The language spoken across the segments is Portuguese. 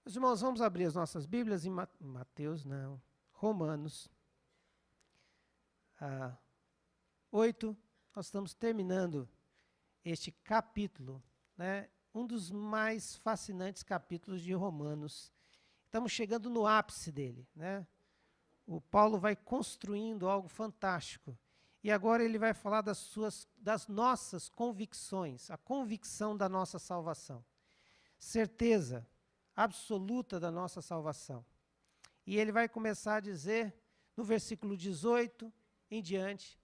Meus irmãos, vamos abrir as nossas Bíblias em Mateus, não, Romanos 8. Nós estamos terminando este capítulo, né, um dos mais fascinantes capítulos de Romanos. Estamos chegando no ápice dele, né? O Paulo vai construindo algo fantástico. E agora ele vai falar das nossas convicções, a convicção da nossa salvação. Certeza absoluta da nossa salvação. E ele vai começar a dizer, no versículo 18 em diante,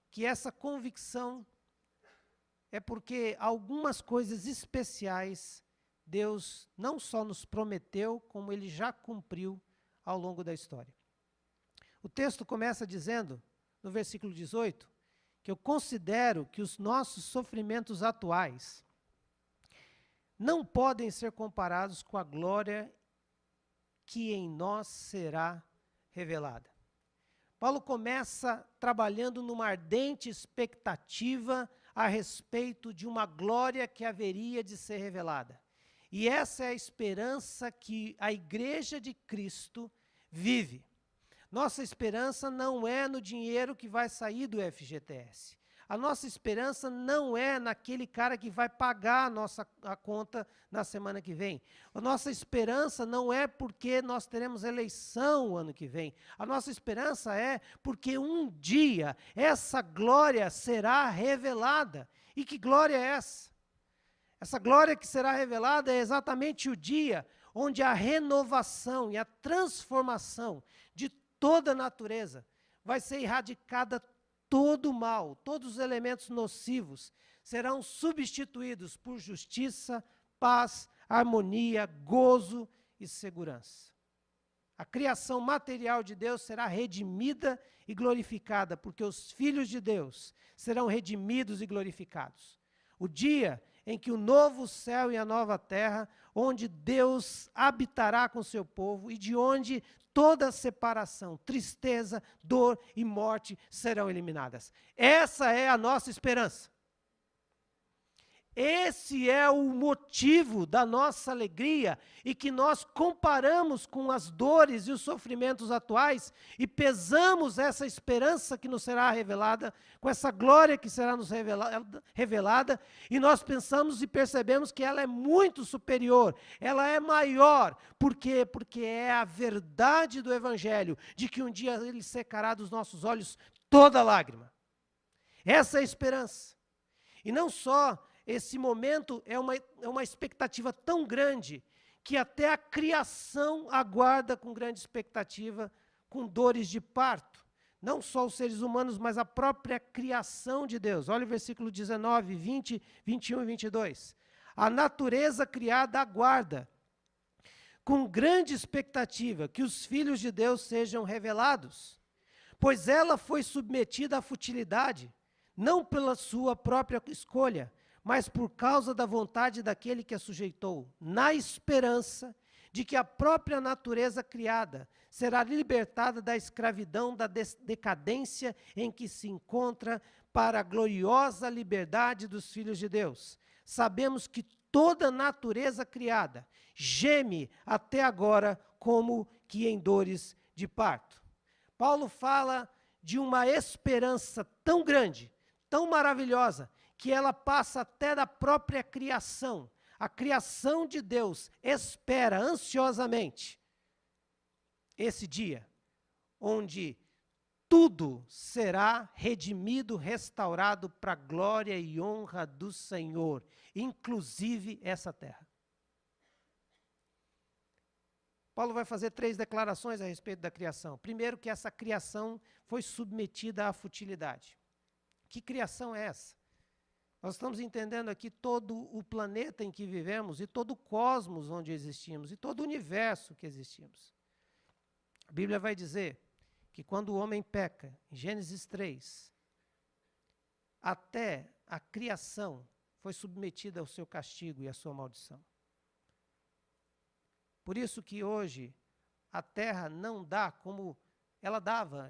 que essa convicção é porque algumas coisas especiais Deus não só nos prometeu, como Ele já cumpriu ao longo da história. O texto começa dizendo, no versículo 18, que eu considero que os nossos sofrimentos atuais não podem ser comparados com a glória que em nós será revelada. Paulo começa trabalhando numa ardente expectativa a respeito de uma glória que haveria de ser revelada. E essa é a esperança que a Igreja de Cristo vive. Nossa esperança não é no dinheiro que vai sair do FGTS. A nossa esperança não é naquele cara que vai pagar a conta na semana que vem. A nossa esperança não é porque nós teremos eleição o ano que vem. A nossa esperança é porque um dia essa glória será revelada. E que glória é essa? Essa glória que será revelada é exatamente o dia onde a renovação e a transformação de toda a natureza vai ser erradicada. Todo o mal, todos os elementos nocivos serão substituídos por justiça, paz, harmonia, gozo e segurança. A criação material de Deus será redimida e glorificada, porque os filhos de Deus serão redimidos e glorificados. O dia em que o novo céu e a nova terra, onde Deus habitará com seu povo e de onde toda separação, tristeza, dor e morte serão eliminadas. Essa é a nossa esperança. Esse é o motivo da nossa alegria e que nós comparamos com as dores e os sofrimentos atuais e pesamos essa esperança que nos será revelada, com essa glória que será nos revelada, e nós pensamos e percebemos que ela é muito superior, ela é maior. Por quê? Porque é a verdade do Evangelho, de que um dia Ele secará dos nossos olhos toda lágrima. Essa é a esperança. E não só esse momento é uma expectativa tão grande que até a criação aguarda com grande expectativa, com dores de parto. Não só os seres humanos, mas a própria criação de Deus. Olha o versículo 19, 20, 21 e 22. A natureza criada aguarda com grande expectativa que os filhos de Deus sejam revelados, pois ela foi submetida à futilidade, não pela sua própria escolha, mas por causa da vontade daquele que a sujeitou, na esperança de que a própria natureza criada será libertada da escravidão, da decadência em que se encontra, para a gloriosa liberdade dos filhos de Deus. Sabemos que toda a natureza criada geme até agora como que em dores de parto. Paulo fala de uma esperança tão grande, tão maravilhosa, que ela passa até da própria criação. A criação de Deus espera ansiosamente esse dia, onde tudo será redimido, restaurado para a glória e honra do Senhor, inclusive essa terra. Paulo vai fazer 3 declarações a respeito da criação. Primeiro, que essa criação foi submetida à futilidade. Que criação é essa? Nós estamos entendendo aqui todo o planeta em que vivemos e todo o cosmos onde existimos e todo o universo que existimos. A Bíblia vai dizer que quando o homem peca, em Gênesis 3, até a criação foi submetida ao seu castigo e à sua maldição. Por isso que hoje a terra não dá como ela dava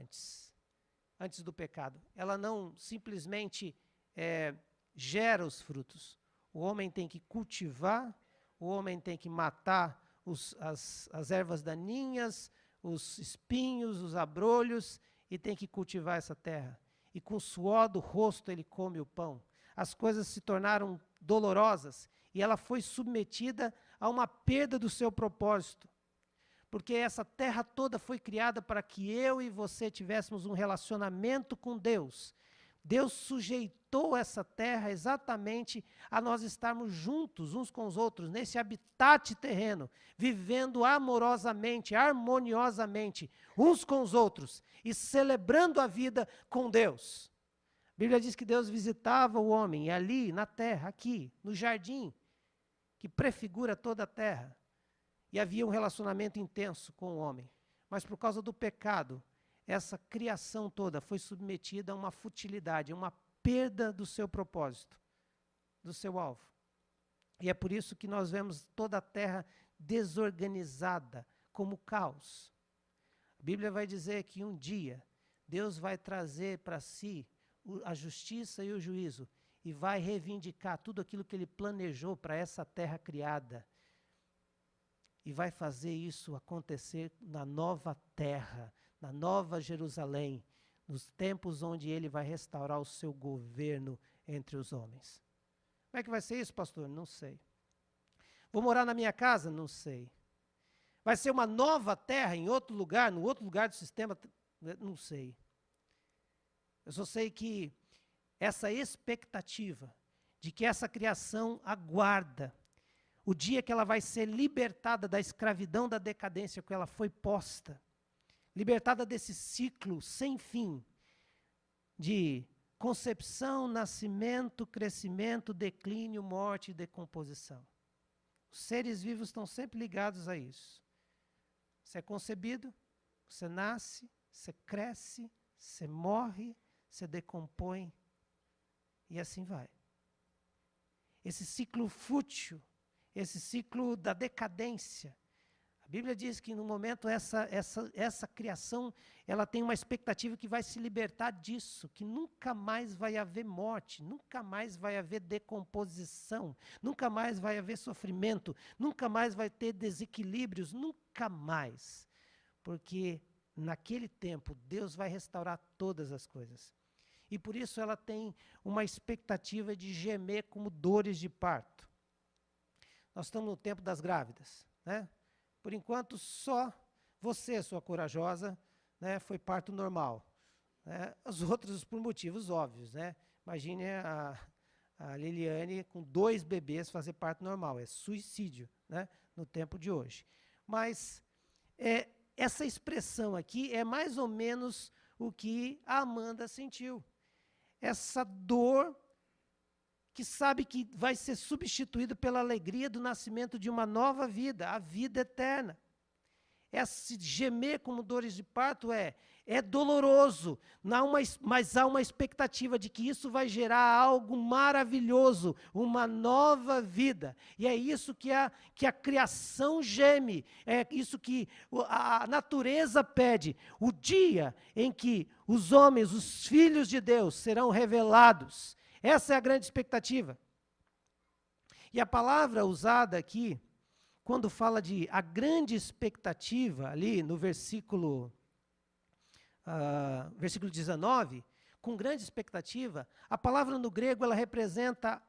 antes do pecado. Ela não simplesmente gera os frutos. O homem tem que cultivar, o homem tem que matar as ervas daninhas, os espinhos, os abrolhos, e tem que cultivar essa terra. E com o suor do rosto ele come o pão. As coisas se tornaram dolorosas e ela foi submetida a uma perda do seu propósito. Porque essa terra toda foi criada para que eu e você tivéssemos um relacionamento com Deus. Deus sujeitou essa terra exatamente a nós estarmos juntos uns com os outros, nesse habitat terreno, vivendo amorosamente, harmoniosamente, uns com os outros e celebrando a vida com Deus. A Bíblia diz que Deus visitava o homem, e ali, na terra, aqui, no jardim, que prefigura toda a terra, e havia um relacionamento intenso com o homem. Mas por causa do pecado, essa criação toda foi submetida a uma futilidade, a uma perda do seu propósito, do seu alvo. E é por isso que nós vemos toda a terra desorganizada, como caos. A Bíblia vai dizer que um dia Deus vai trazer para si a justiça e o juízo e vai reivindicar tudo aquilo que Ele planejou para essa terra criada. E vai fazer isso acontecer na nova terra, na nova Jerusalém, nos tempos onde Ele vai restaurar o seu governo entre os homens. Como é que vai ser isso, pastor? Não sei. Vou morar na minha casa? Não sei. Vai ser uma nova terra em outro lugar, no outro lugar do sistema? Não sei. Eu só sei que essa expectativa de que essa criação aguarda o dia que ela vai ser libertada da escravidão, da decadência que ela foi posta, libertada desse ciclo sem fim de concepção, nascimento, crescimento, declínio, morte e decomposição. Os seres vivos estão sempre ligados a isso. Você é concebido, você nasce, você cresce, você morre, você decompõe e assim vai. Esse ciclo fútil, esse ciclo da decadência. A Bíblia diz que no momento essa criação, ela tem uma expectativa que vai se libertar disso, que nunca mais vai haver morte, nunca mais vai haver decomposição, nunca mais vai haver sofrimento, nunca mais vai ter desequilíbrios, nunca mais. Porque naquele tempo Deus vai restaurar todas as coisas. E por isso ela tem uma expectativa de gemer como dores de parto. Nós estamos no tempo das grávidas, né? Por enquanto, só você, sua corajosa, né, foi parto normal. Né? Os outros por motivos óbvios, né? Imagine a Liliane com 2 bebês fazer parto normal. É suicídio, né, no tempo de hoje. Mas essa expressão aqui é mais ou menos o que a Amanda sentiu. Essa dor que sabe que vai ser substituído pela alegria do nascimento de uma nova vida, a vida eterna. Esse gemer como dores de parto é doloroso, mas há uma expectativa de que isso vai gerar algo maravilhoso, uma nova vida. E é isso que a criação geme, é isso que a natureza pede. O dia em que os homens, os filhos de Deus, serão revelados. Essa é a grande expectativa. E a palavra usada aqui, quando fala de a grande expectativa, ali no versículo 19, com grande expectativa, a palavra no grego ela representa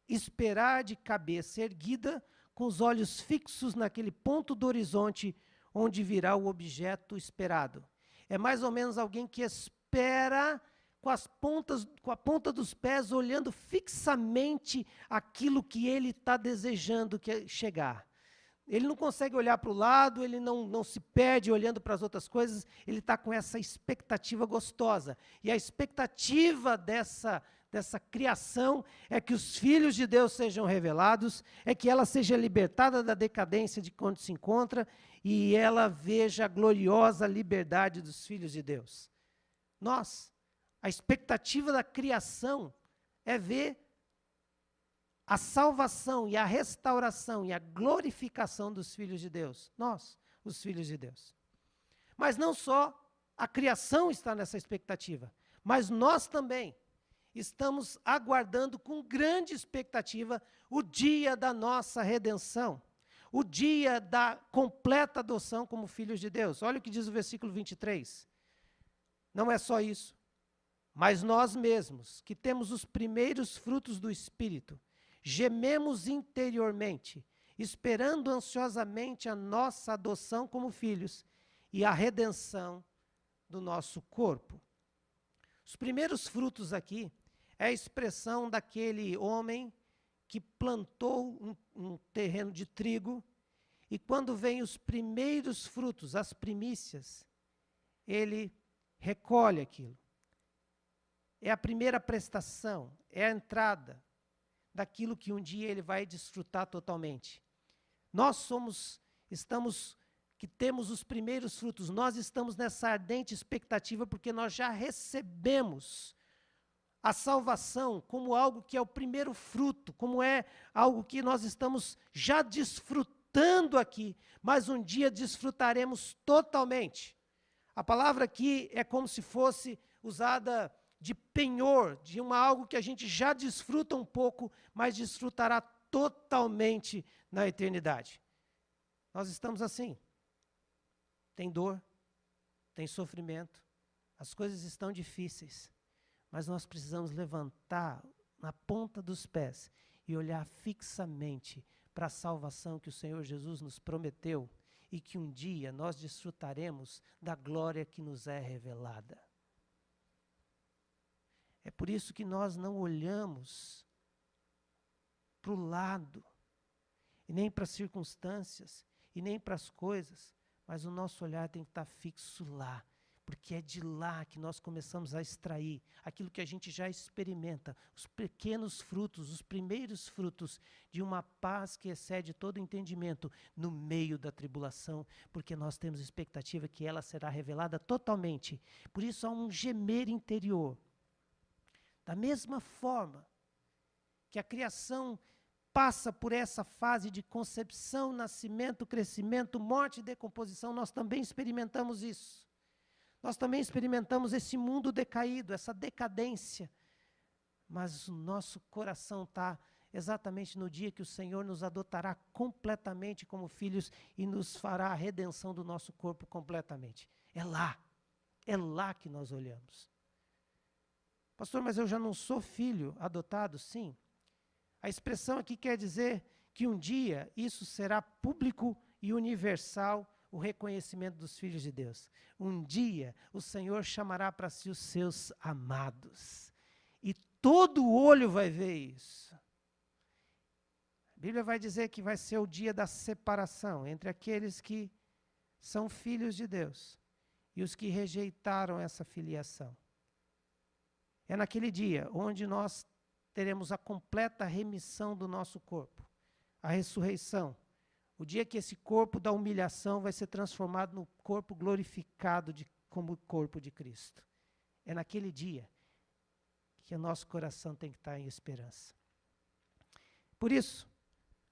esperar de cabeça erguida, com os olhos fixos naquele ponto do horizonte onde virá o objeto esperado. É mais ou menos alguém que espera com a ponta dos pés, olhando fixamente aquilo que ele está desejando chegar. Ele não consegue olhar para o lado, ele não se perde olhando para as outras coisas, ele está com essa expectativa gostosa. E a expectativa dessa criação é que os filhos de Deus sejam revelados, é que ela seja libertada da decadência de onde se encontra e ela veja a gloriosa liberdade dos filhos de Deus. A expectativa da criação é ver a salvação e a restauração e a glorificação dos filhos de Deus. Nós, os filhos de Deus. Mas não só a criação está nessa expectativa, mas nós também estamos aguardando com grande expectativa o dia da nossa redenção. o dia da completa adoção como filhos de Deus. Olha o que diz o versículo 23. Não é só isso, mas nós mesmos, que temos os primeiros frutos do Espírito, gememos interiormente, esperando ansiosamente a nossa adoção como filhos e a redenção do nosso corpo. Os primeiros frutos aqui é a expressão daquele homem que plantou um terreno de trigo, e quando vem os primeiros frutos, as primícias, ele recolhe aquilo. É a primeira prestação, é a entrada daquilo que um dia ele vai desfrutar totalmente. Nós que temos os primeiros frutos, nós estamos nessa ardente expectativa porque nós já recebemos a salvação como algo que é o primeiro fruto, como é algo que nós estamos já desfrutando aqui, mas um dia desfrutaremos totalmente. A palavra aqui é como se fosse usada de penhor, de algo que a gente já desfruta um pouco, mas desfrutará totalmente na eternidade. Nós estamos assim. Tem dor, tem sofrimento, as coisas estão difíceis, mas nós precisamos levantar na ponta dos pés e olhar fixamente para a salvação que o Senhor Jesus nos prometeu e que um dia nós desfrutaremos da glória que nos é revelada. É por isso que nós não olhamos para o lado, e nem para as circunstâncias, e nem para as coisas, mas o nosso olhar tem que estar fixo lá, porque é de lá que nós começamos a extrair aquilo que a gente já experimenta, os pequenos frutos, os primeiros frutos de uma paz que excede todo entendimento no meio da tribulação, porque nós temos expectativa que ela será revelada totalmente. Por isso há um gemer interior. Da mesma forma que a criação passa por essa fase de concepção, nascimento, crescimento, morte e decomposição, nós também experimentamos isso. Nós também experimentamos esse mundo decaído, essa decadência. Mas o nosso coração está exatamente no dia que o Senhor nos adotará completamente como filhos e nos fará a redenção do nosso corpo completamente. É lá que nós olhamos. Pastor, mas eu já não sou filho adotado? Sim. A expressão aqui quer dizer que um dia isso será público e universal, o reconhecimento dos filhos de Deus. Um dia o Senhor chamará para si os seus amados. E todo olho vai ver isso. A Bíblia vai dizer que vai ser o dia da separação entre aqueles que são filhos de Deus e os que rejeitaram essa filiação. É naquele dia onde nós teremos a completa remissão do nosso corpo, a ressurreição. O dia que esse corpo da humilhação vai ser transformado no corpo glorificado como corpo de Cristo. É naquele dia que o nosso coração tem que estar em esperança. Por isso,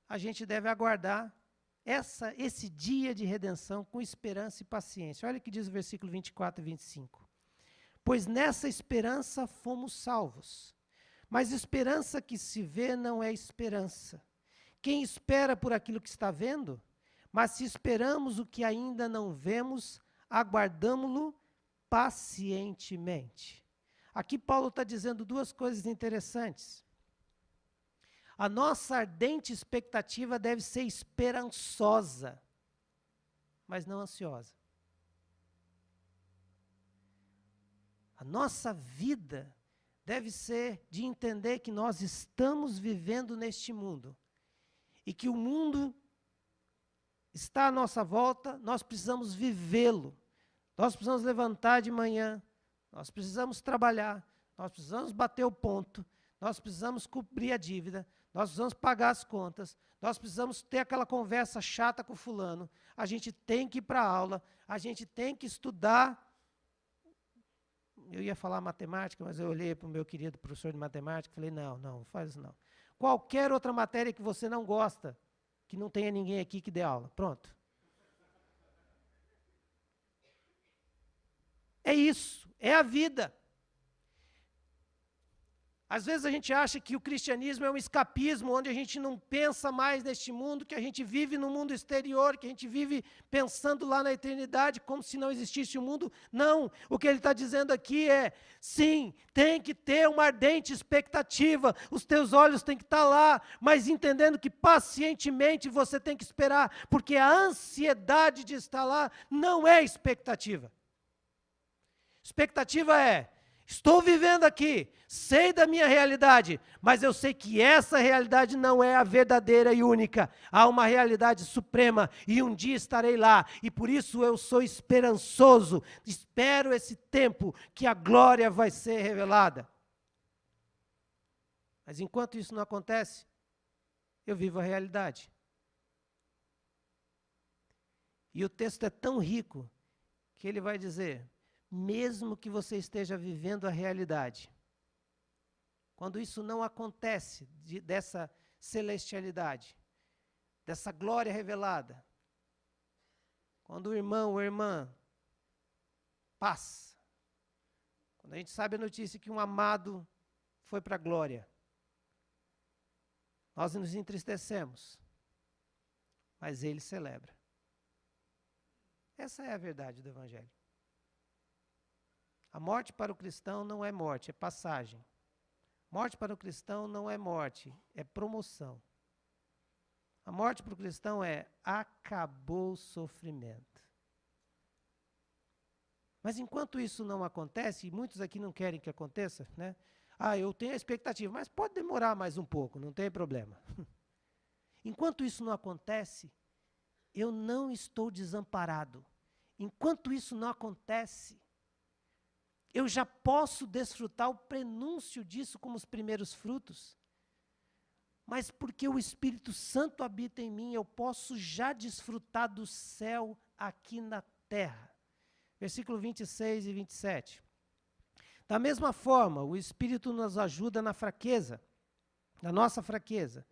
a gente deve aguardar esse dia de redenção com esperança e paciência. Olha o que diz o versículo 24 e 25. Pois nessa esperança fomos salvos. Mas esperança que se vê não é esperança. Quem espera por aquilo que está vendo? Mas se esperamos o que ainda não vemos, aguardamo-lo pacientemente. Aqui Paulo está dizendo duas coisas interessantes. A nossa ardente expectativa deve ser esperançosa, mas não ansiosa. A nossa vida deve ser de entender que nós estamos vivendo neste mundo e que o mundo está à nossa volta, nós precisamos vivê-lo. Nós precisamos levantar de manhã, nós precisamos trabalhar, nós precisamos bater o ponto, nós precisamos cumprir a dívida, nós precisamos pagar as contas, nós precisamos ter aquela conversa chata com o fulano, a gente tem que ir para a aula, a gente tem que estudar. Eu ia falar matemática, mas eu olhei para o meu querido professor de matemática e falei, não faz isso não. Qualquer outra matéria que você não gosta, que não tenha ninguém aqui que dê aula. Pronto. É isso, é a vida. Às vezes a gente acha que o cristianismo é um escapismo, onde a gente não pensa mais neste mundo, que a gente vive no mundo exterior, que a gente vive pensando lá na eternidade, como se não existisse o mundo. Não, o que ele está dizendo aqui é, sim, tem que ter uma ardente expectativa, os teus olhos têm que estar lá, mas entendendo que pacientemente você tem que esperar, porque a ansiedade de estar lá não é expectativa. Expectativa é, estou vivendo aqui, sei da minha realidade, mas eu sei que essa realidade não é a verdadeira e única. Há uma realidade suprema e um dia estarei lá. E por isso eu sou esperançoso. Espero esse tempo que a glória vai ser revelada. Mas enquanto isso não acontece, eu vivo a realidade. E o texto é tão rico que ele vai dizer, mesmo que você esteja vivendo a realidade, quando isso não acontece, dessa celestialidade, dessa glória revelada, quando o irmão ou a irmã passa, quando a gente sabe a notícia que um amado foi para a glória, nós nos entristecemos, mas ele celebra. Essa é a verdade do Evangelho. A morte para o cristão não é morte, é passagem. Morte para o cristão não é morte, é promoção. A morte para o cristão é acabou o sofrimento. Mas enquanto isso não acontece, e muitos aqui não querem que aconteça, né? Eu tenho a expectativa, mas pode demorar mais um pouco, não tem problema. Enquanto isso não acontece, eu não estou desamparado. Enquanto isso não acontece, eu já posso desfrutar o prenúncio disso como os primeiros frutos. Mas porque o Espírito Santo habita em mim, eu posso já desfrutar do céu aqui na terra. Versículo 26 e 27. Da mesma forma, o Espírito nos ajuda na fraqueza, na nossa fraqueza,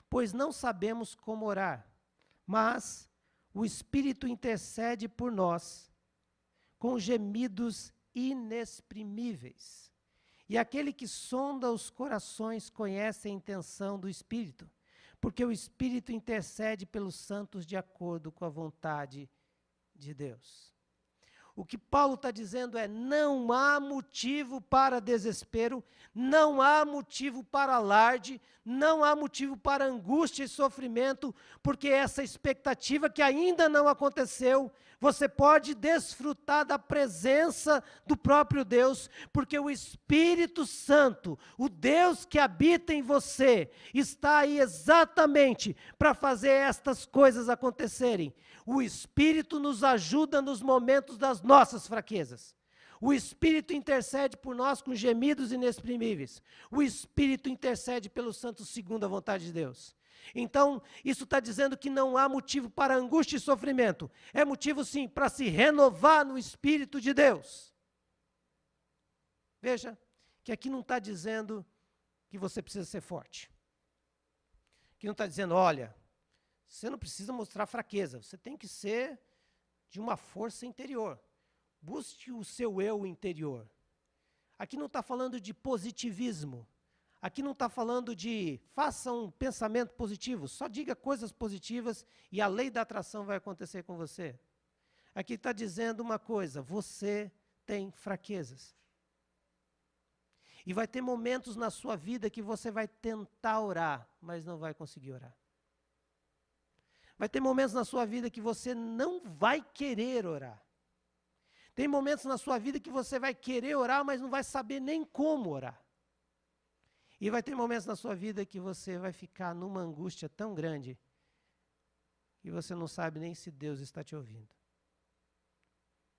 pois não sabemos como orar, mas o Espírito intercede por nós com gemidos inexprimíveis. E aquele que sonda os corações conhece a intenção do Espírito, porque o Espírito intercede pelos santos de acordo com a vontade de Deus. O que Paulo está dizendo é, não há motivo para desespero, não há motivo para alarde, não há motivo para angústia e sofrimento, porque essa expectativa que ainda não aconteceu, você pode desfrutar da presença do próprio Deus, porque o Espírito Santo, o Deus que habita em você, está aí exatamente para fazer estas coisas acontecerem. O Espírito nos ajuda nos momentos das nossas fraquezas. O Espírito intercede por nós com gemidos inexprimíveis. O Espírito intercede pelos santos segundo a vontade de Deus. Então, isso está dizendo que não há motivo para angústia e sofrimento. É motivo, sim, para se renovar no Espírito de Deus. Veja que aqui não está dizendo que você precisa ser forte. Aqui não está dizendo, olha, você não precisa mostrar fraqueza, você tem que ser de uma força interior. Busque o seu eu interior. Aqui não está falando de positivismo. Aqui não está falando de faça um pensamento positivo, só diga coisas positivas e a lei da atração vai acontecer com você. Aqui está dizendo uma coisa, você tem fraquezas. E vai ter momentos na sua vida que você vai tentar orar, mas não vai conseguir orar. Vai ter momentos na sua vida que você não vai querer orar. Tem momentos na sua vida que você vai querer orar, mas não vai saber nem como orar. E vai ter momentos na sua vida que você vai ficar numa angústia tão grande que você não sabe nem se Deus está te ouvindo.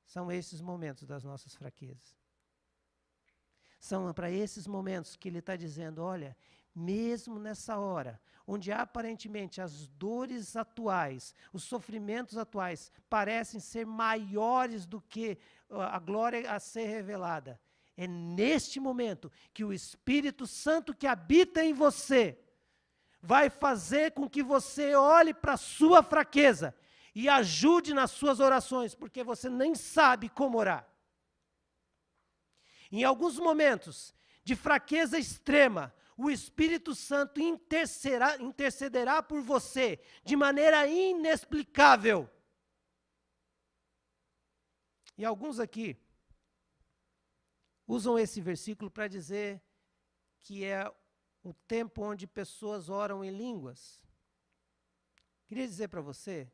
São esses momentos das nossas fraquezas. São para esses momentos que ele está dizendo, olha, mesmo nessa hora, onde aparentemente as dores atuais, os sofrimentos atuais parecem ser maiores do que a glória a ser revelada, é neste momento que o Espírito Santo que habita em você vai fazer com que você olhe para a sua fraqueza e ajude nas suas orações, porque você nem sabe como orar. Em alguns momentos, de fraqueza extrema, o Espírito Santo intercederá por você de maneira inexplicável. E alguns aqui usam esse versículo para dizer que é o tempo onde pessoas oram em línguas. Queria dizer para você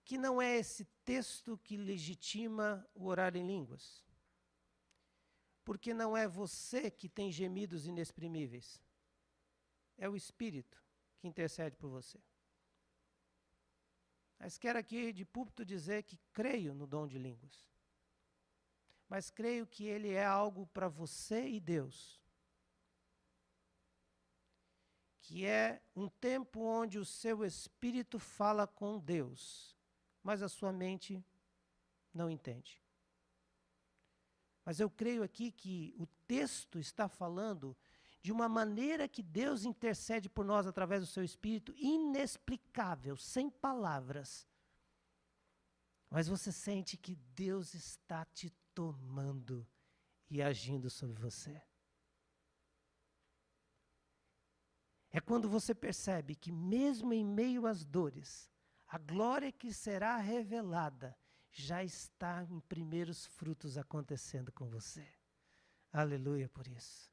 que não é esse texto que legitima o orar em línguas. Porque não é você que tem gemidos inexprimíveis. É o Espírito que intercede por você. Mas quero aqui de púlpito dizer que creio no dom de línguas. Mas creio que ele é algo para você e Deus. Que é um tempo onde o seu espírito fala com Deus, mas a sua mente não entende. Mas eu creio aqui que o texto está falando de uma maneira que Deus intercede por nós através do seu Espírito, inexplicável, sem palavras. Mas você sente que Deus está te tomando e agindo sobre você. É quando você percebe que mesmo em meio às dores, a glória que será revelada já está em primeiros frutos acontecendo com você. Aleluia por isso.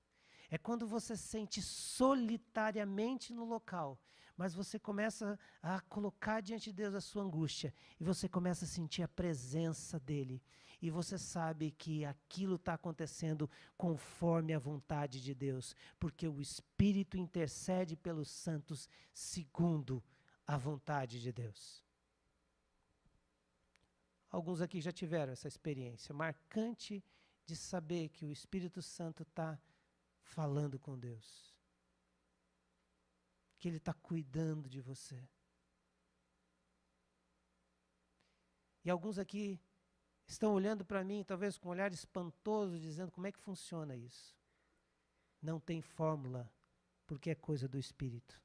É quando você sente solitariamente no local, mas você começa a colocar diante de Deus a sua angústia, e você começa a sentir a presença dEle, e você sabe que aquilo está acontecendo conforme a vontade de Deus, porque o Espírito intercede pelos santos segundo a vontade de Deus. Alguns aqui já tiveram essa experiência marcante de saber que o Espírito Santo está falando com Deus. Que Ele está cuidando de você. E alguns aqui estão olhando para mim, talvez com um olhar espantoso, dizendo como é que funciona isso. Não tem fórmula, porque é coisa do Espírito.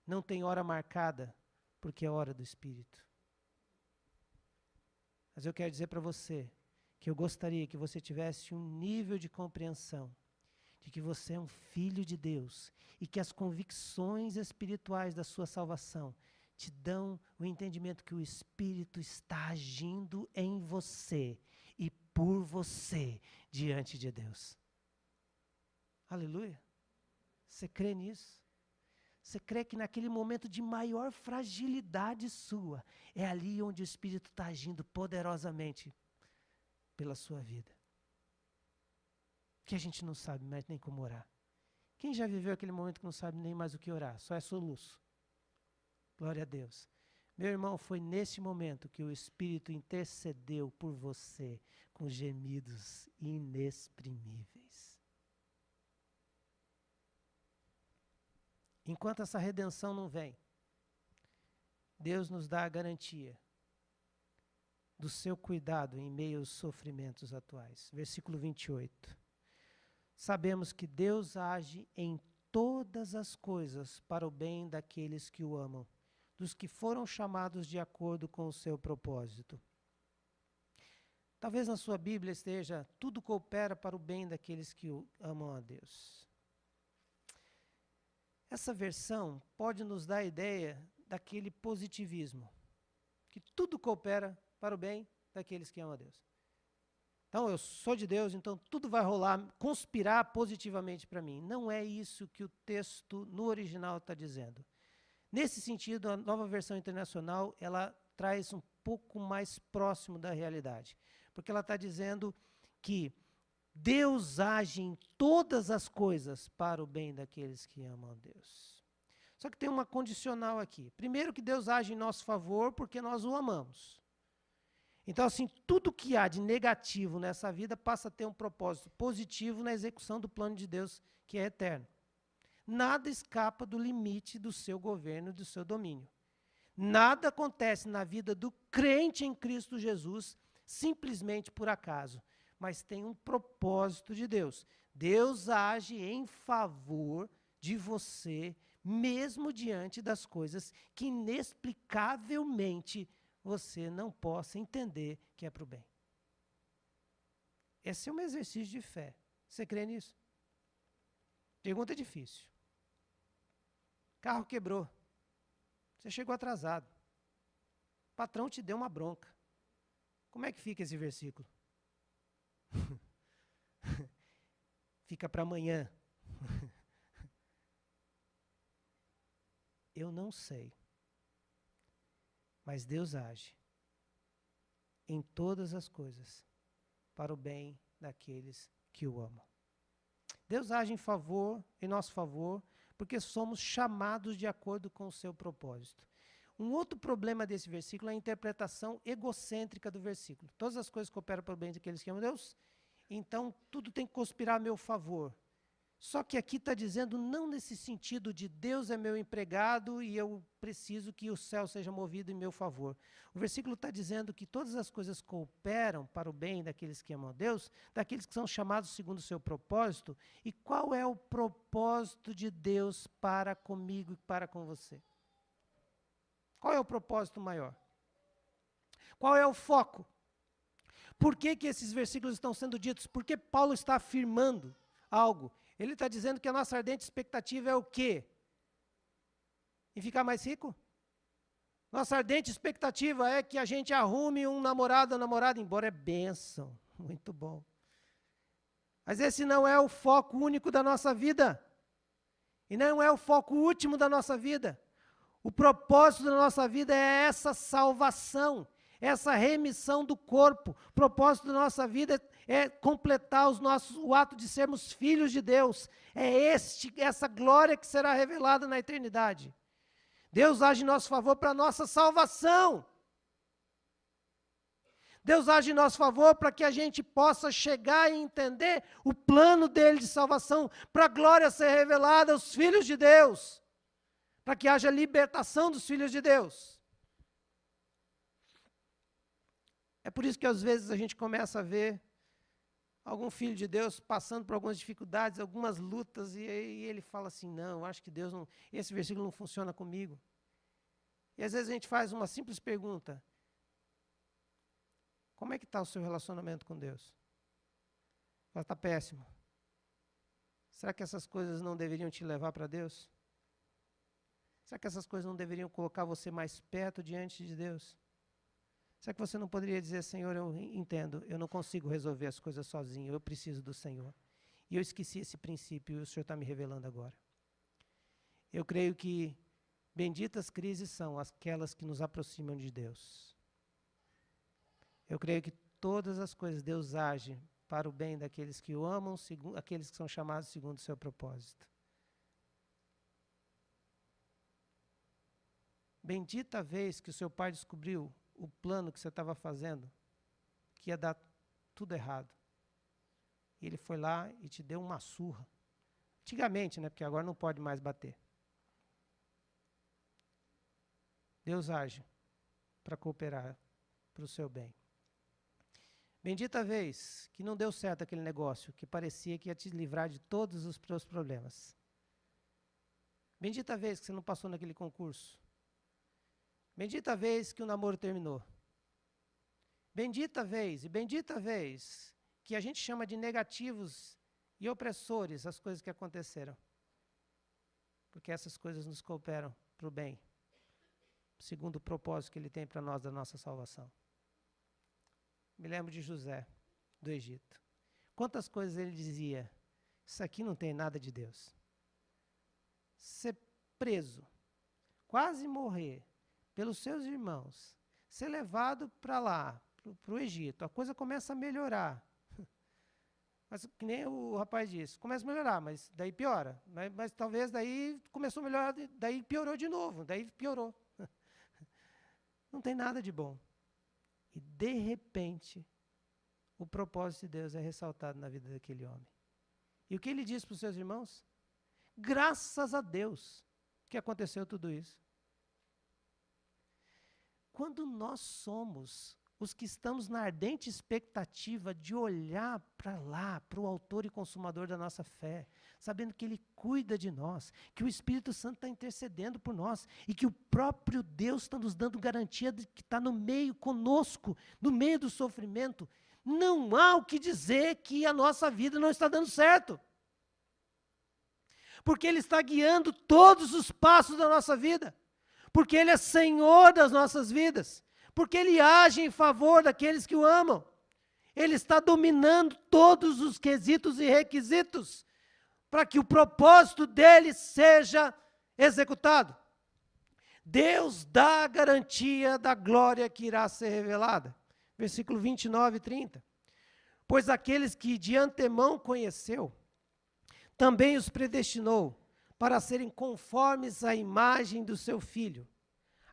Não tem hora marcada, porque é hora do Espírito. Mas eu quero dizer para você que eu gostaria que você tivesse um nível de compreensão de que você é um filho de Deus e que as convicções espirituais da sua salvação te dão o entendimento que o Espírito está agindo em você e por você diante de Deus. Aleluia. Você crê nisso? Você crê que naquele momento de maior fragilidade sua, é ali onde o Espírito está agindo poderosamente pela sua vida. Que a gente não sabe mais nem como orar. Quem já viveu aquele momento que não sabe nem mais o que orar? Só é soluço. Glória a Deus. Meu irmão, foi nesse momento que o Espírito intercedeu por você com gemidos inexprimíveis. Enquanto essa redenção não vem, Deus nos dá a garantia do seu cuidado em meio aos sofrimentos atuais. Versículo 28. Sabemos que Deus age em todas as coisas para o bem daqueles que o amam, dos que foram chamados de acordo com o seu propósito. Talvez na sua Bíblia esteja: tudo coopera para o bem daqueles que o amam a Deus. Essa versão pode nos dar a ideia daquele positivismo, que tudo coopera para o bem daqueles que amam a Deus. Então, eu sou de Deus, então tudo vai rolar, conspirar positivamente para mim. Não é isso que o texto no original está dizendo. Nesse sentido, a Nova Versão Internacional, ela traz um pouco mais próximo da realidade. Porque ela está dizendo que Deus age em todas as coisas para o bem daqueles que amam a Deus. Só que tem uma condicional aqui. Primeiro, que Deus age em nosso favor porque nós o amamos. Então, assim, tudo que há de negativo nessa vida passa a ter um propósito positivo na execução do plano de Deus, que é eterno. Nada escapa do limite do seu governo e do seu domínio. Nada acontece na vida do crente em Cristo Jesus simplesmente por acaso, mas tem um propósito de Deus. Deus age em favor de você, mesmo diante das coisas que inexplicavelmente você não possa entender que é para o bem. Esse é um exercício de fé. Você crê nisso? Pergunta difícil. Carro quebrou. Você chegou atrasado. O patrão te deu uma bronca. Como é que fica esse versículo? Fica para amanhã. Eu não sei. Mas Deus age em todas as coisas para o bem daqueles que o amam. Deus age em nosso favor, porque somos chamados de acordo com o seu propósito. Um outro problema desse versículo é a interpretação egocêntrica do versículo. Todas as coisas cooperam para o bem daqueles que amam Deus, então tudo tem que conspirar a meu favor. Só que aqui está dizendo não nesse sentido de Deus é meu empregado e eu preciso que o céu seja movido em meu favor. O versículo está dizendo que todas as coisas cooperam para o bem daqueles que amam Deus, daqueles que são chamados segundo o seu propósito. E qual é o propósito de Deus para comigo e para com você? Qual é o propósito maior? Qual é o foco? Por que esses versículos estão sendo ditos? Por que Paulo está afirmando algo? Ele está dizendo que a nossa ardente expectativa é o quê? Em ficar mais rico? Nossa ardente expectativa é que a gente arrume um namorado ou namorada, embora é bênção. Muito bom. Mas esse não é o foco único da nossa vida. E não é o foco último da nossa vida. O propósito da nossa vida é essa salvação, essa remissão do corpo. O propósito da nossa vida é completar o ato de sermos filhos de Deus. É essa glória que será revelada na eternidade. Deus age em nosso favor para a nossa salvação. Deus age em nosso favor para que a gente possa chegar e entender o plano dele de salvação, para a glória ser revelada aos filhos de Deus, para que haja libertação dos filhos de Deus. É por isso que às vezes a gente começa a ver algum filho de Deus passando por algumas dificuldades, algumas lutas, e ele fala assim, não, eu acho que Deus não, esse versículo não funciona comigo. E às vezes a gente faz uma simples pergunta, como é que está o seu relacionamento com Deus? Ela está péssimo. Será que essas coisas não deveriam te levar para Deus? Será que essas coisas não deveriam colocar você mais perto diante de Deus? Será que você não poderia dizer, Senhor, eu entendo, eu não consigo resolver as coisas sozinho, eu preciso do Senhor. E eu esqueci esse princípio e o Senhor está me revelando agora. Eu creio que benditas crises são aquelas que nos aproximam de Deus. Eu creio que todas as coisas Deus age para o bem daqueles que o amam, aqueles que são chamados segundo o seu propósito. Bendita a vez que o seu pai descobriu o plano que você estava fazendo, que ia dar tudo errado. E ele foi lá e te deu uma surra. Antigamente, né? Porque agora não pode mais bater. Deus age para cooperar para o seu bem. Bendita a vez que não deu certo aquele negócio, que parecia que ia te livrar de todos os seus problemas. Bendita a vez que você não passou naquele concurso. Bendita a vez que o namoro terminou. Bendita a vez e bendita a vez que a gente chama de negativos e opressores as coisas que aconteceram. Porque essas coisas nos cooperam para o bem, segundo o propósito que ele tem para nós da nossa salvação. Me lembro de José, do Egito. Quantas coisas ele dizia, isso aqui não tem nada de Deus. Ser preso, quase morrer, pelos seus irmãos, ser levado para lá, para o Egito, a coisa começa a melhorar. Mas que nem o rapaz disse, começa a melhorar, mas daí piora. Mas talvez daí começou a melhorar, daí piorou de novo, daí piorou. Não tem nada de bom. E de repente, o propósito de Deus é ressaltado na vida daquele homem. E o que ele disse para os seus irmãos? Graças a Deus que aconteceu tudo isso. Quando nós somos os que estamos na ardente expectativa de olhar para lá, para o autor e consumador da nossa fé, sabendo que Ele cuida de nós, que o Espírito Santo está intercedendo por nós e que o próprio Deus está nos dando garantia de que está no meio conosco, no meio do sofrimento, não há o que dizer que a nossa vida não está dando certo. Porque Ele está guiando todos os passos da nossa vida. Porque Ele é Senhor das nossas vidas. Porque Ele age em favor daqueles que o amam. Ele está dominando todos os quesitos e requisitos para que o propósito dele seja executado. Deus dá a garantia da glória que irá ser revelada. Versículo 29 e 30. Pois aqueles que de antemão conheceu, também os predestinou para serem conformes à imagem do seu Filho,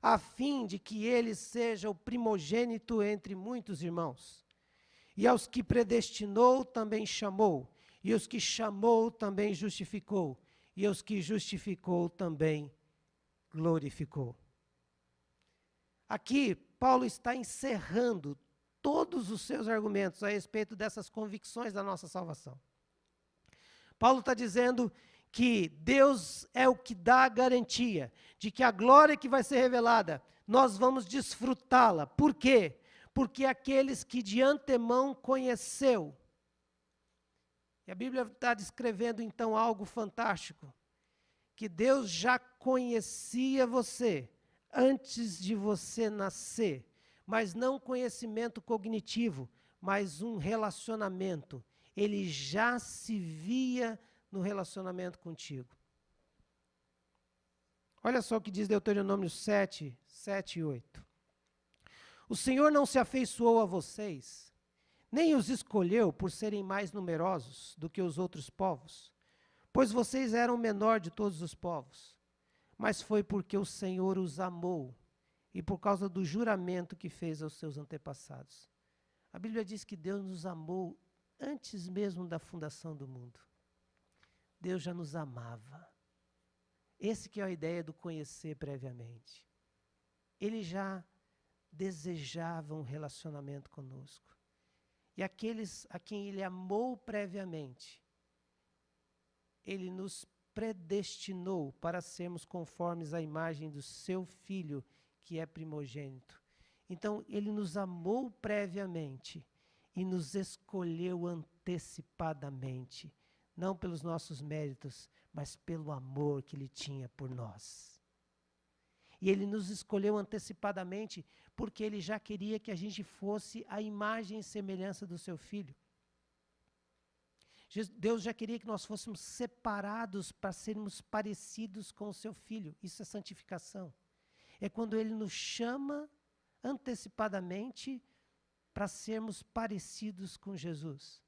a fim de que ele seja o primogênito entre muitos irmãos. E aos que predestinou também chamou, e os que chamou também justificou, e os que justificou também glorificou. Aqui, Paulo está encerrando todos os seus argumentos a respeito dessas convicções da nossa salvação. Paulo está dizendo que Deus é o que dá a garantia de que a glória que vai ser revelada, nós vamos desfrutá-la. Por quê? Porque aqueles que de antemão conheceu. E a Bíblia está descrevendo então algo fantástico, que Deus já conhecia você antes de você nascer, mas não conhecimento cognitivo, mas um relacionamento. Ele já se via no relacionamento contigo. Olha só o que diz Deuteronômio 7, 7 e 8. O Senhor não se afeiçoou a vocês, nem os escolheu por serem mais numerosos do que os outros povos, pois vocês eram o menor de todos os povos, mas foi porque o Senhor os amou e por causa do juramento que fez aos seus antepassados. A Bíblia diz que Deus nos amou antes mesmo da fundação do mundo. Deus já nos amava. Esse que é a ideia do conhecer previamente. Ele já desejava um relacionamento conosco. E aqueles a quem Ele amou previamente, Ele nos predestinou para sermos conformes à imagem do seu Filho, que é primogênito. Então, Ele nos amou previamente e nos escolheu antecipadamente, não pelos nossos méritos, mas pelo amor que Ele tinha por nós. E Ele nos escolheu antecipadamente porque Ele já queria que a gente fosse a imagem e semelhança do seu Filho. Deus já queria que nós fôssemos separados para sermos parecidos com o seu Filho. Isso é santificação. É quando Ele nos chama antecipadamente para sermos parecidos com Jesus.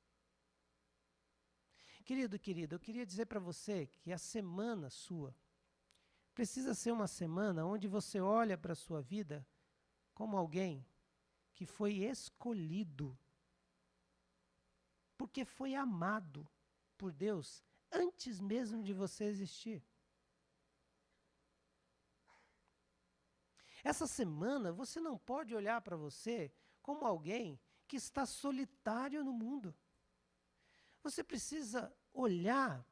Querido, querida, eu queria dizer para você que a semana sua precisa ser uma semana onde você olha para a sua vida como alguém que foi escolhido, porque foi amado por Deus antes mesmo de você existir. Essa semana você não pode olhar para você como alguém que está solitário no mundo. Você precisa olhar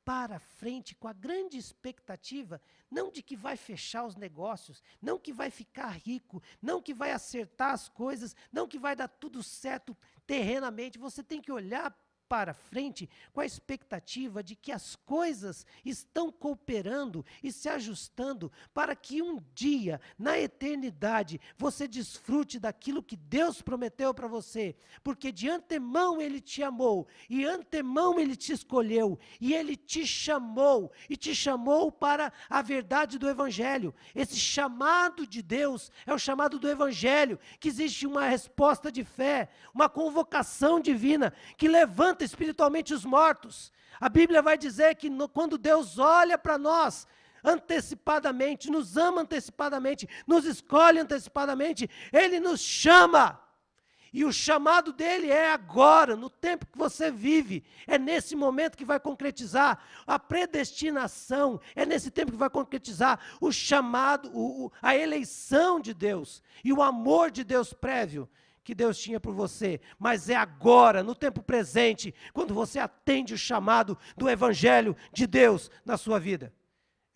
para frente com a grande expectativa, não de que vai fechar os negócios, não que vai ficar rico, não que vai acertar as coisas, não que vai dar tudo certo terrenamente. Você tem que olhar para frente com a expectativa de que as coisas estão cooperando e se ajustando para que um dia, na eternidade, você desfrute daquilo que Deus prometeu para você, porque de antemão Ele te amou, e antemão Ele te escolheu, e Ele te chamou para a verdade do Evangelho. Esse chamado de Deus é o chamado do Evangelho, que existe uma resposta de fé, uma convocação divina, que levanta espiritualmente os mortos. A Bíblia vai dizer que quando Deus olha para nós antecipadamente, nos ama antecipadamente, nos escolhe antecipadamente, Ele nos chama. E o chamado dele é agora, no tempo que você vive. É nesse momento que vai concretizar a predestinação. É nesse tempo que vai concretizar o chamado, a eleição de Deus e o amor de Deus prévio que Deus tinha por você, mas é agora, no tempo presente, quando você atende o chamado do Evangelho de Deus na sua vida.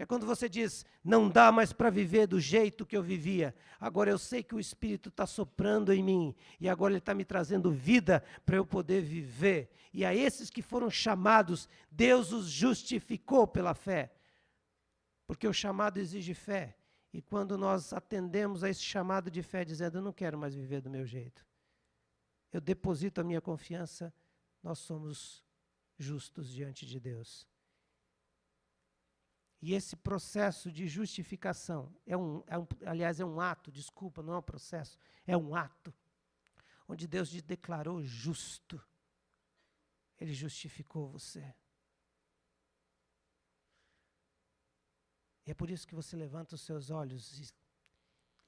É quando você diz, não dá mais para viver do jeito que eu vivia. Agora eu sei que o Espírito está soprando em mim. E agora Ele está me trazendo vida para eu poder viver. E a esses que foram chamados, Deus os justificou pela fé. Porque o chamado exige fé. E quando nós atendemos a esse chamado de fé, dizendo, eu não quero mais viver do meu jeito. Eu deposito a minha confiança, nós somos justos diante de Deus. E esse processo de justificação, aliás, é um ato, desculpa, não é um processo, é um ato, onde Deus te declarou justo. Ele justificou você. E é por isso que você levanta os seus olhos,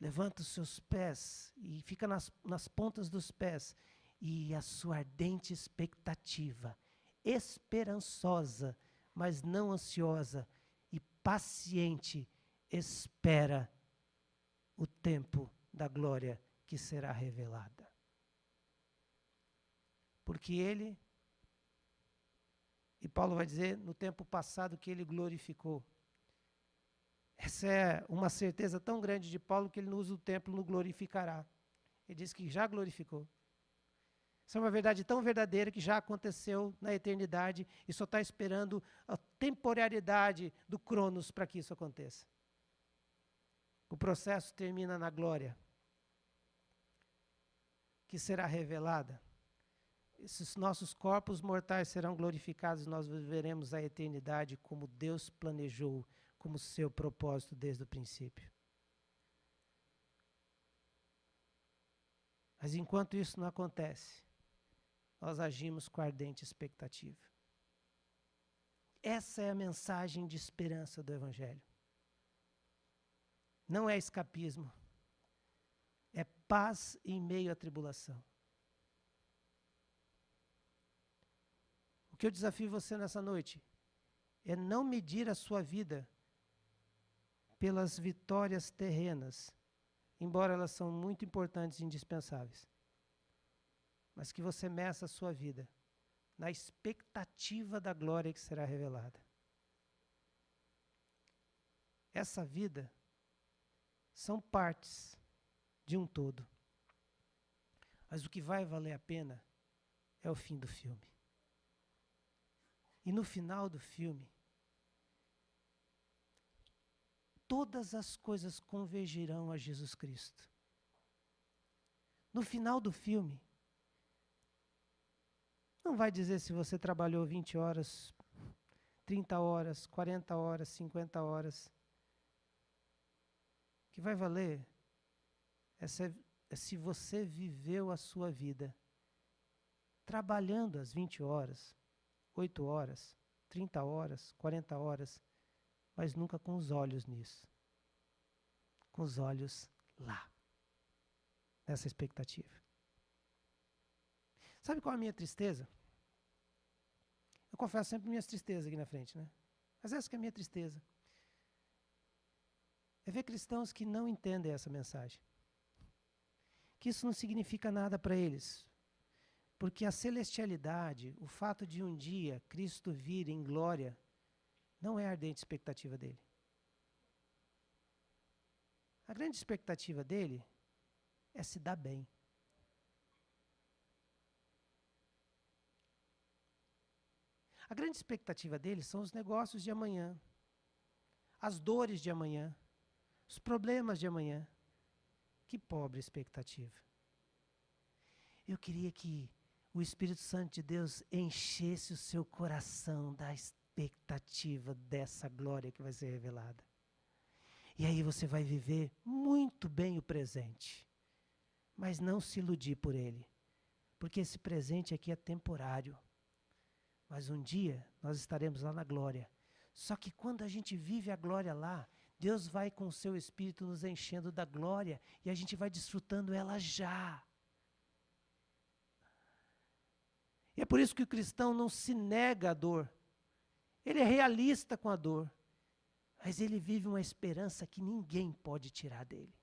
levanta os seus pés, e fica nas pontas dos pés, e a sua ardente expectativa, esperançosa, mas não ansiosa, paciente, espera o tempo da glória que será revelada. Porque Ele, e Paulo vai dizer no tempo passado que Ele glorificou. Essa é uma certeza tão grande de Paulo que ele não usa o templo no glorificará. Ele diz que já glorificou. Essa é uma verdade tão verdadeira que já aconteceu na eternidade e só está esperando a temporalidade do Cronos para que isso aconteça. O processo termina na glória, que será revelada. Esses nossos corpos mortais serão glorificados e nós viveremos a eternidade como Deus planejou, como seu propósito desde o princípio. Mas enquanto isso não acontece, nós agimos com ardente expectativa. Essa é a mensagem de esperança do Evangelho. Não é escapismo. É paz em meio à tribulação. O que eu desafio você nessa noite é não medir a sua vida pelas vitórias terrenas, embora elas são muito importantes e indispensáveis. Mas que você meça a sua vida na expectativa da glória que será revelada. Essa vida são partes de um todo. Mas o que vai valer a pena é o fim do filme. E no final do filme, todas as coisas convergirão a Jesus Cristo. No final do filme, não vai dizer se você trabalhou 20 horas, 30 horas, 40 horas, 50 horas. O que vai valer é se você viveu a sua vida trabalhando as 20 horas, 8 horas, 30 horas, 40 horas, mas nunca com os olhos nisso. Com os olhos lá, nessa expectativa. Sabe qual é a minha tristeza? Eu confesso sempre minhas tristezas aqui na frente, né? Mas essa que é a minha tristeza. É ver cristãos que não entendem essa mensagem. Que isso não significa nada para eles. Porque a celestialidade, o fato de um dia Cristo vir em glória, não é a ardente expectativa dele. A grande expectativa dele é se dar bem. A grande expectativa dele são os negócios de amanhã, as dores de amanhã, os problemas de amanhã. Que pobre expectativa. Eu queria que o Espírito Santo de Deus enchesse o seu coração da expectativa dessa glória que vai ser revelada. E aí você vai viver muito bem o presente, mas não se iludir por ele, porque esse presente aqui é temporário. Mas um dia nós estaremos lá na glória. Só que quando a gente vive a glória lá, Deus vai com o seu Espírito nos enchendo da glória e a gente vai desfrutando ela já. E é por isso que o cristão não se nega à dor. Ele é realista com a dor. Mas ele vive uma esperança que ninguém pode tirar dele.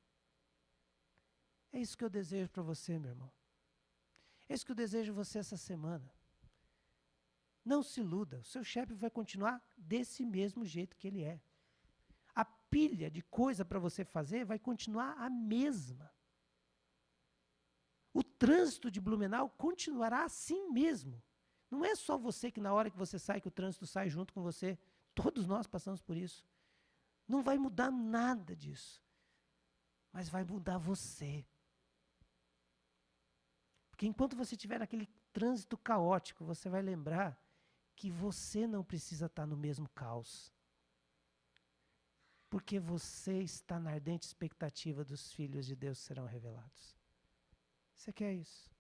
É isso que eu desejo para você, meu irmão. É isso que eu desejo você essa semana. Não se iluda, o seu chefe vai continuar desse mesmo jeito que ele é. A pilha de coisa para você fazer vai continuar a mesma. O trânsito de Blumenau continuará assim mesmo. Não é só você que na hora que você sai, que o trânsito sai junto com você. Todos nós passamos por isso. Não vai mudar nada disso. Mas vai mudar você. Porque enquanto você estiver naquele trânsito caótico, você vai lembrar que você não precisa estar no mesmo caos. Porque você está na ardente expectativa dos filhos de Deus que serão revelados. Você quer isso?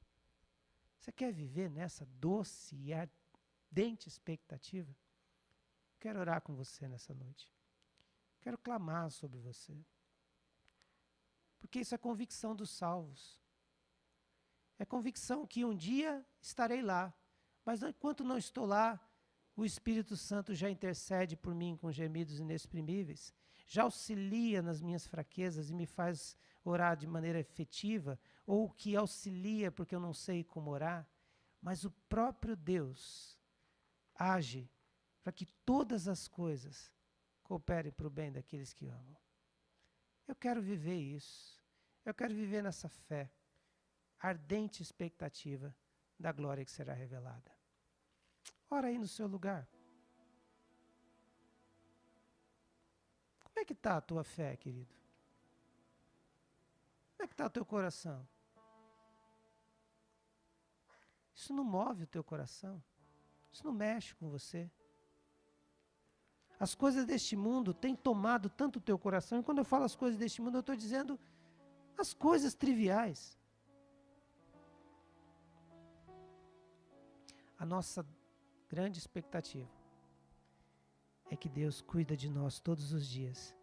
Você quer viver nessa doce e ardente expectativa? Quero orar com você nessa noite. Quero clamar sobre você. Porque isso é convicção dos salvos. É convicção que um dia estarei lá. Mas enquanto não estou lá, o Espírito Santo já intercede por mim com gemidos inexprimíveis. Já auxilia nas minhas fraquezas e me faz orar de maneira efetiva, ou que auxilia porque eu não sei como orar, mas o próprio Deus age para que todas as coisas cooperem para o bem daqueles que amam. Eu quero viver isso. Eu quero viver nessa fé, ardente expectativa da glória que será revelada. Ora aí no seu lugar. Como é que está a tua fé, querido? Como é que está o teu coração? Isso não move o teu coração? Isso não mexe com você? As coisas deste mundo têm tomado tanto o teu coração, e quando eu falo as coisas deste mundo, eu estou dizendo as coisas triviais. A nossa grande expectativa é que Deus cuida de nós todos os dias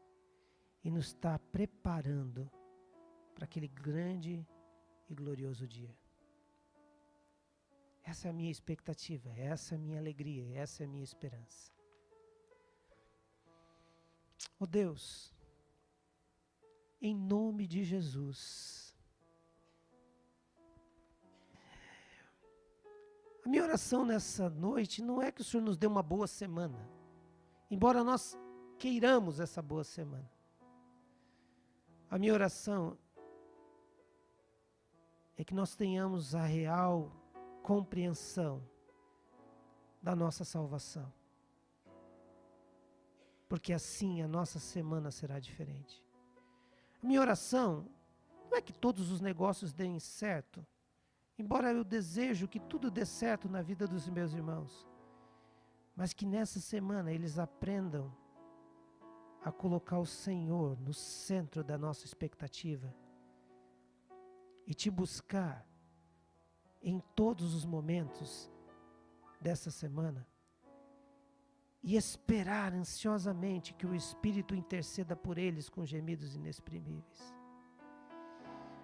e nos está preparando para aquele grande e glorioso dia. Essa é a minha expectativa, essa é a minha alegria, essa é a minha esperança. Oh Deus, em nome de Jesus, a minha oração nessa noite não é que o Senhor nos dê uma boa semana, embora nós queiramos essa boa semana. A minha oração é que nós tenhamos a real compreensão da nossa salvação. Porque assim a nossa semana será diferente. A minha oração não é que todos os negócios deem certo, embora eu desejo que tudo dê certo na vida dos meus irmãos, mas que nessa semana eles aprendam a colocar o Senhor no centro da nossa expectativa e te buscar em todos os momentos dessa semana e esperar ansiosamente que o Espírito interceda por eles com gemidos inexprimíveis.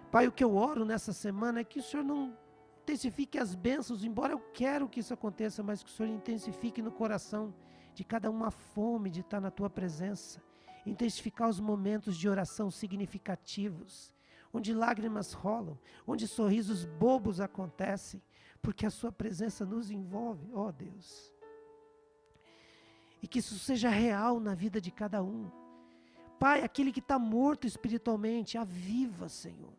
Pai, o que eu oro nessa semana é que o Senhor não intensifique as bênçãos, embora eu quero que isso aconteça, mas que o Senhor intensifique no coração de cada um a fome de estar na Tua presença, intensificar os momentos de oração significativos, onde lágrimas rolam, onde sorrisos bobos acontecem, porque a Sua presença nos envolve, ó Deus. E que isso seja real na vida de cada um. Pai, aquele que está morto espiritualmente, aviva, Senhor.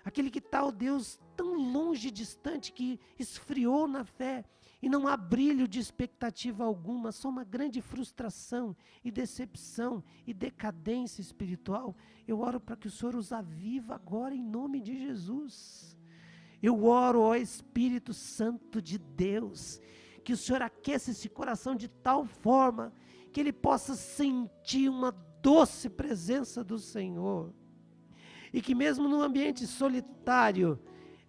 Aquele que está, ó Deus, tão longe e distante, que esfriou na fé, e não há brilho de expectativa alguma, só uma grande frustração e decepção e decadência espiritual. Eu oro para que o Senhor os aviva agora em nome de Jesus. Eu oro, ó Espírito Santo de Deus, que o Senhor aqueça esse coração de tal forma que ele possa sentir uma doce presença do Senhor. E que mesmo num ambiente solitário,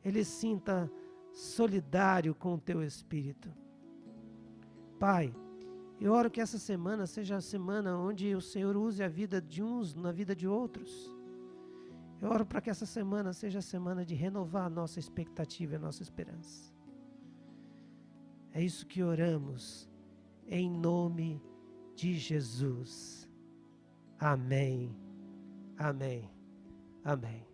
ele sinta solidário com o Teu Espírito. Pai, eu oro que essa semana seja a semana onde o Senhor use a vida de uns na vida de outros. Eu oro para que essa semana seja a semana de renovar a nossa expectativa e a nossa esperança. É isso que oramos, em nome de Jesus. Amém, amém, amém.